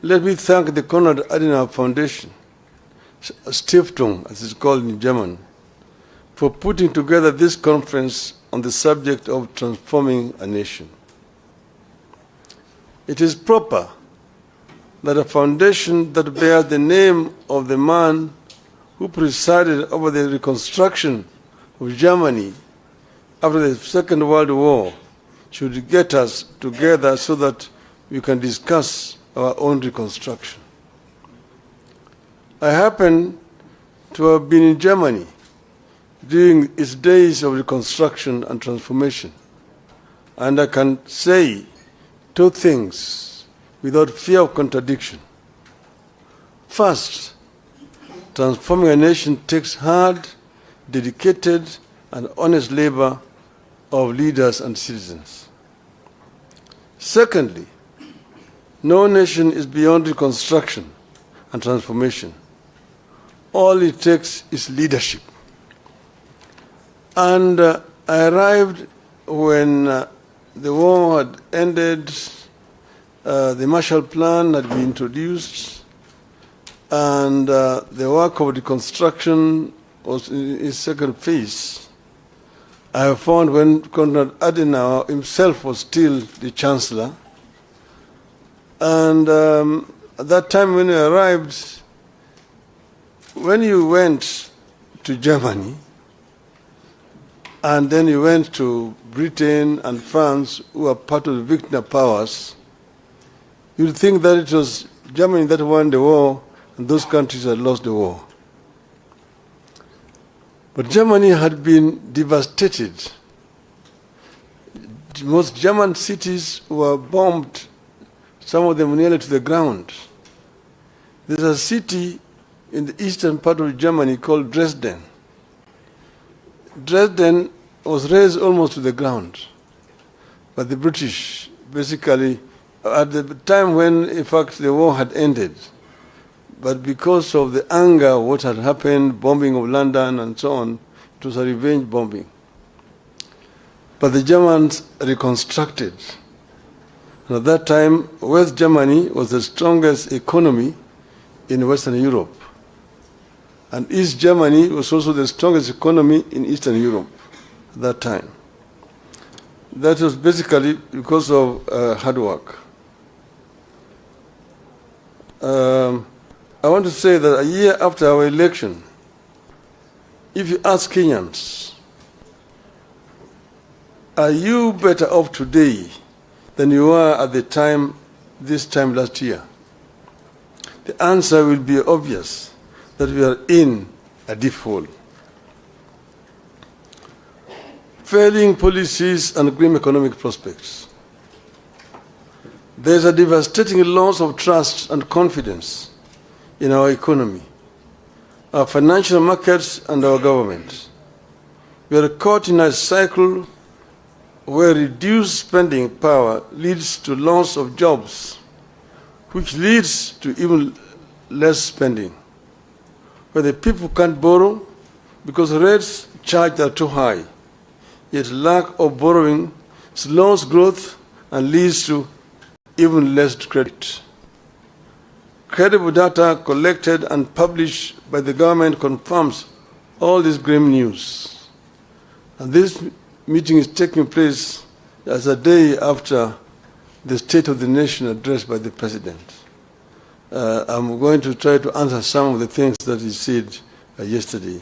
let me thank the Konrad Adenauer Foundation, Stiftung, as it's called in German, for putting together this conference on the subject of transforming a nation. It is proper that a foundation that bears the name of the man who presided over the reconstruction of Germany after the Second World War should get us together so that we can discuss our own reconstruction. I happen to have been in Germany during its days of reconstruction and transformation, and I can say two things without fear of contradiction. First, transforming a nation takes hard, dedicated, and honest labor of leaders and citizens. Secondly, no nation is beyond reconstruction and transformation. All it takes is leadership. And I arrived when the war had ended, the Marshall Plan had been introduced, and the work of reconstruction was in its second phase. I have found when Konrad Adenauer himself was still the Chancellor, and at that time when I arrived, when you went to Germany, and then you went to Britain and France, who are part of the victor powers, you'd think that it was Germany that won the war, and those countries had lost the war. But Germany had been devastated. Most German cities were bombed, some of them nearly to the ground. There's a city in the eastern part of Germany called Dresden. Dresden was razed almost to the ground by the British, basically, at the time when, in fact, the war had ended. But because of the anger of what had happened, bombing of London and so on, it was a revenge bombing. But the Germans reconstructed. And at that time, West Germany was the strongest economy in Western Europe. And East Germany was also the strongest economy in Eastern Europe at that time. That was basically because of hard work. I want to say that a year after our election, if you ask Kenyans, are you better off today than you were at the time, this time last year? The answer will be obvious, that we are in a deep hole. Failing policies and grim economic prospects. There is a devastating loss of trust and confidence in our economy, our financial markets, and our government. We are caught in a cycle where reduced spending power leads to loss of jobs, which leads to even less spending, where the people can't borrow because rates charged are too high, yet lack of borrowing slows growth and leads to even less credit. Credible data collected and published by the government confirms all this grim news. And this meeting is taking place as a day after the State of the Nation address by the President. I'm going to try to answer some of the things that he said yesterday.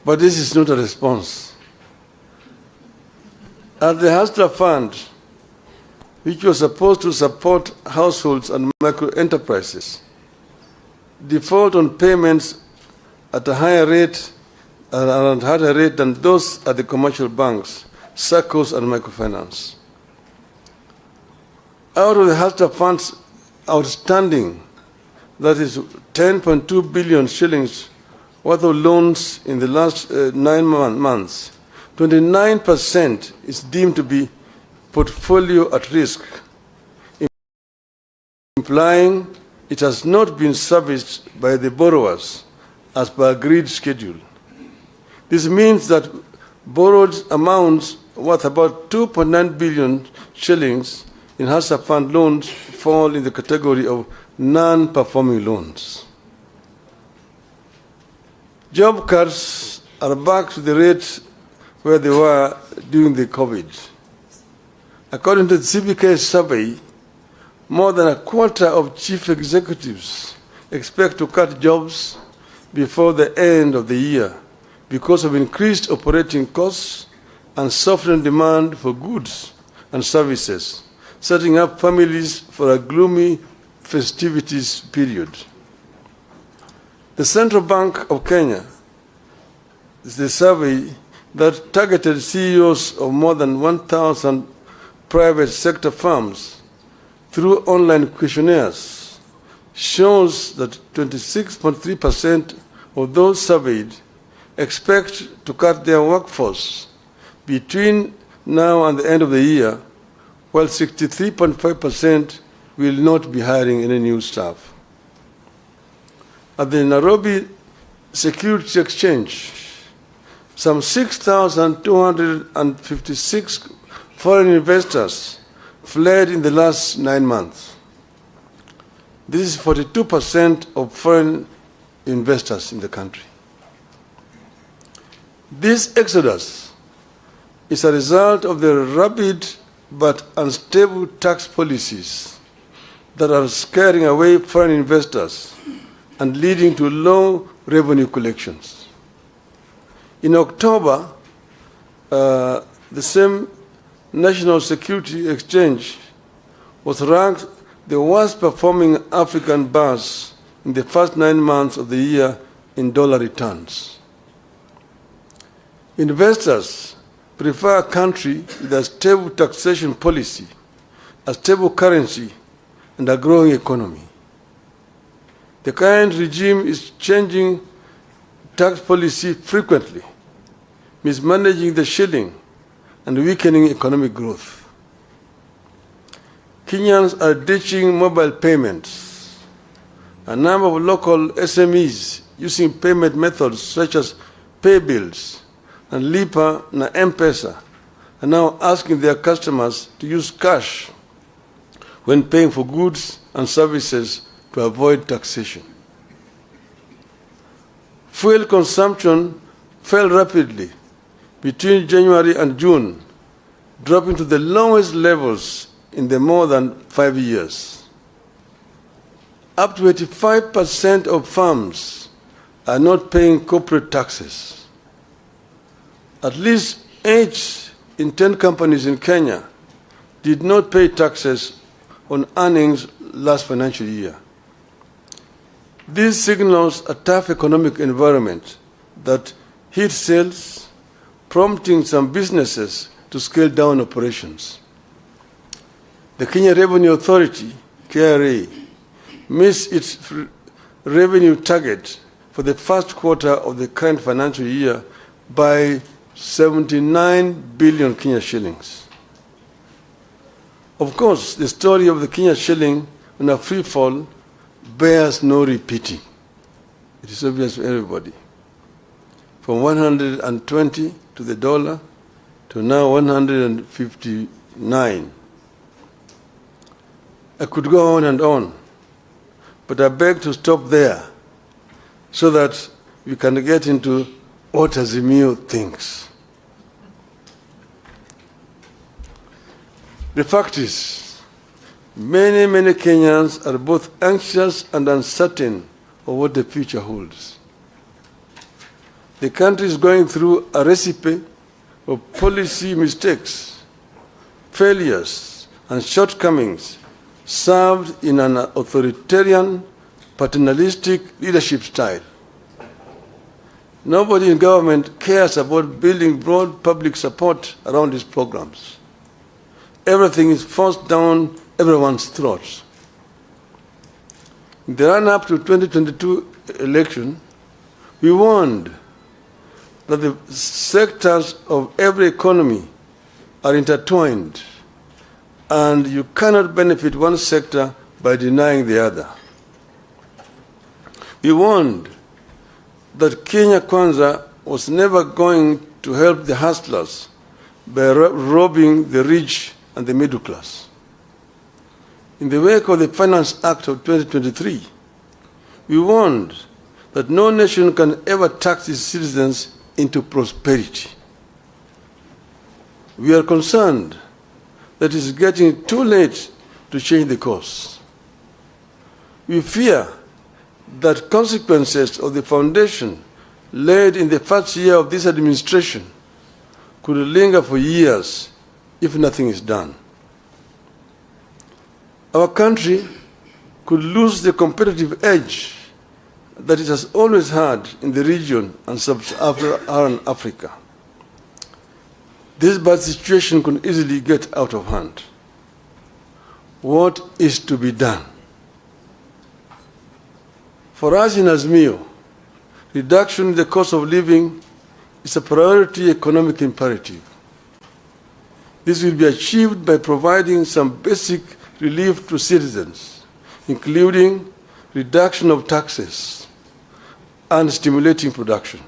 But this is not a response. At the Hustler Fund, which was supposed to support households and micro-enterprises, default on payments at a higher rate than those at the commercial banks, SACCOs, and microfinance. Out of the Hustler Fund's outstanding, that is 10.2 billion shillings worth of loans in the last 9 months, 29% is deemed to be portfolio at risk, implying it has not been serviced by the borrowers as per agreed schedule. This means that borrowed amounts worth about 2.9 billion shillings in HASA fund loans fall in the category of non-performing loans. Job cuts are back to the rate where they were during the COVID. According to the CBK survey, more than a quarter of chief executives expect to cut jobs before the end of the year because of increased operating costs and softened demand for goods and services, setting up families for a gloomy festivities period. The Central Bank of Kenya, the survey that targeted CEOs of more than 1,000 private sector firms through online questionnaires, shows that 26.3% of those surveyed expect to cut their workforce between now and the end of the year, while 63.5% will not be hiring any new staff. At the Nairobi Securities Exchange, some 6,256 foreign investors fled in the last 9 months. This is 42% of foreign investors in the country. This exodus is a result of the rapid but unstable tax policies that are scaring away foreign investors and leading to low revenue collections. In October, the same National Security Exchange was ranked the worst performing African bus in the first 9 months of the year in dollar returns. Investors prefer a country with a stable taxation policy, a stable currency, and a growing economy. The current regime is changing tax policy frequently, mismanaging the shilling, and weakening economic growth. Kenyans are ditching mobile payments. A number of local SMEs using payment methods such as pay bills and Lipa na M-Pesa are now asking their customers to use cash when paying for goods and services to avoid taxation. Fuel consumption fell rapidly between January and June, dropping to the lowest levels in the more than 5 years. Up to 85% of firms are not paying corporate taxes. At least 8 in 10 companies in Kenya did not pay taxes on earnings last financial year. This signals a tough economic environment that hit sales, prompting some businesses to scale down operations. The Kenya Revenue Authority, KRA, missed its revenue target for the first quarter of the current financial year by 79 billion Kenya shillings. Of course, the story of the Kenya shilling on a free fall bears no repeating. It is obvious to everybody. From 120 to the dollar to now 159. I could go on, but I beg to stop there so that we can get into what Azimio thinks. The fact is, many Kenyans are both anxious and uncertain of what the future holds. The country is going through a recipe of policy mistakes, failures, and shortcomings served in an authoritarian, paternalistic leadership style. Nobody in government cares about building broad public support around these programs. Everything is forced down everyone's throats. In the run-up to 2022 election, we warned that the sectors of every economy are intertwined, and you cannot benefit one sector by denying the other. We warned that Kenya Kwanza was never going to help the hustlers by robbing the rich and the middle class. in the wake of the Finance Act of 2023, we warned that no nation can ever tax its citizens into prosperity. We are concerned that it is getting too late to change the course. We fear that consequences of the foundation laid in the first year of this administration could linger for years if nothing is done. Our country could lose the competitive edge that it has always had in the region and sub-Saharan Africa. This bad situation could easily get out of hand. What is to be done? For us in Azmio, reduction in the cost of living is a priority economic imperative. This will be achieved by providing some basic relief to citizens, including reduction of taxes and stimulating production.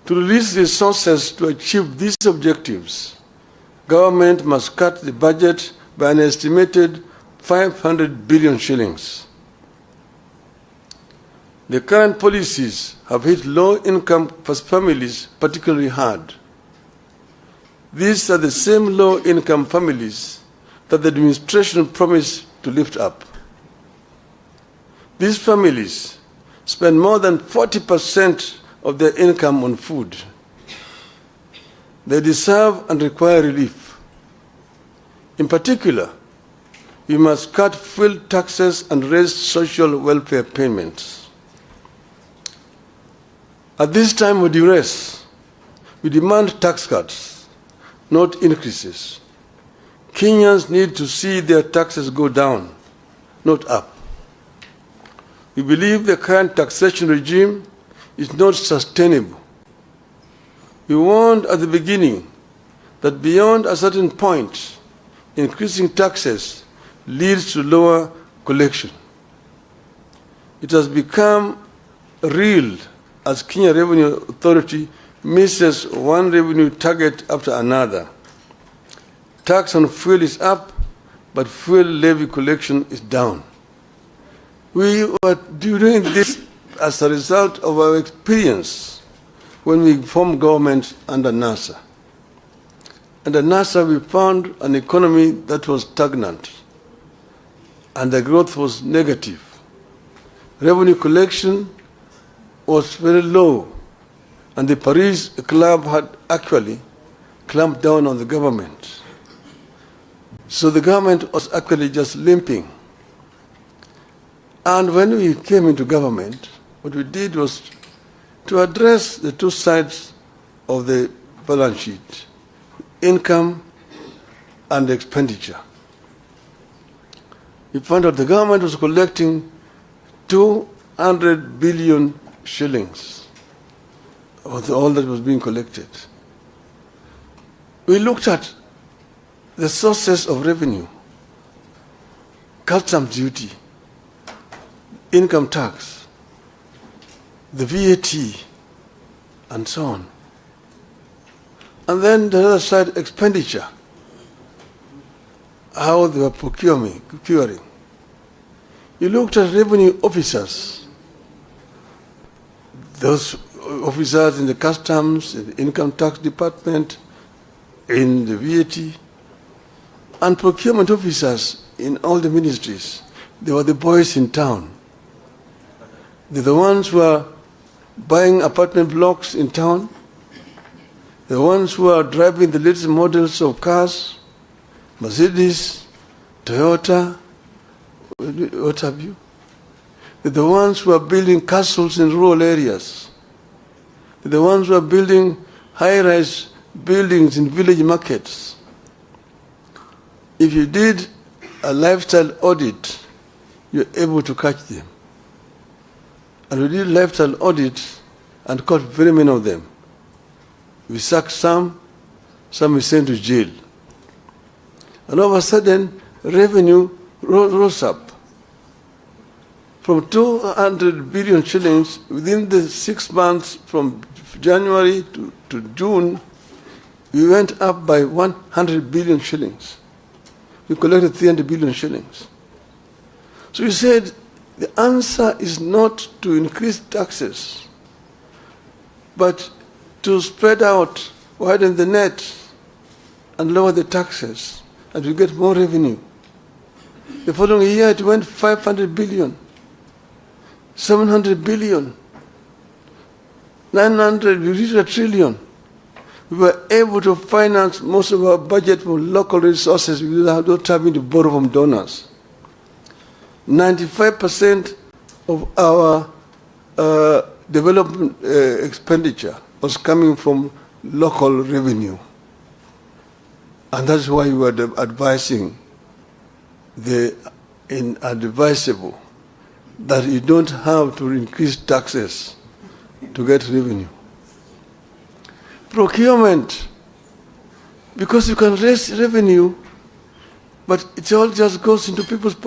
To release resources to achieve these objectives, government must cut the budget by an estimated 500 billion shillings. The current policies have hit low-income families particularly hard. These are the same low-income families that the administration promised to lift up. These families spend more than 40% of their income on food. They deserve and require relief. In particular, we must cut fuel taxes and raise social welfare payments. At this time of duress, we demand tax cuts, not increases. Kenyans need to see their taxes go down, not up. We believe the current taxation regime is not sustainable. We warned at the beginning that beyond a certain point, increasing taxes leads to lower collection. It has become real as Kenya Revenue Authority misses one revenue target after another. Tax on fuel is up, but fuel levy collection is down. We were doing this as a result of our experience when we formed government under NASA. Under NASA, we found an economy that was stagnant, and the growth was negative. Revenue collection was very low, and the Paris Club had actually clamped down on the government. So the government was actually just limping. And when we came into government, what we did was to address the two sides of the balance sheet, income and expenditure. We found out the government was collecting 200 billion shillings of all that was being collected. We looked at the sources of revenue, customs duty, income tax, the VAT, and so on. And then the other side, expenditure, how they were procuring. You looked at revenue officers, those officers in the customs, in the income tax department, in the VAT, and procurement officers in all the ministries. They were the boys in town. They're the ones who are buying apartment blocks in town. The ones who are driving the latest models of cars, Mercedes, Toyota, what have you. They're the ones who are building castles in rural areas. They're the ones who are building high-rise buildings in village markets. If you did a lifestyle audit, you're able to catch them. And we did lifestyle audits and caught very many of them. We sacked some we sent to jail. And all of a sudden, revenue rose up. From 200 billion shillings within the 6 months from January to June, we went up by 100 billion shillings. We collected 300 billion shillings. So we said the answer is not to increase taxes, but to spread out, widen the net, and lower the taxes, and we get more revenue. The following year it went 500 billion, 700 billion, 900, we reached 1 trillion. We were able to finance most of our budget from local resources without having to borrow from donors. 95% of our development expenditure was coming from local revenue. And that's why we were advising the inadvisable that you don't have to increase taxes to get revenue. Procurement, because you can raise revenue, but it all just goes into people's pockets.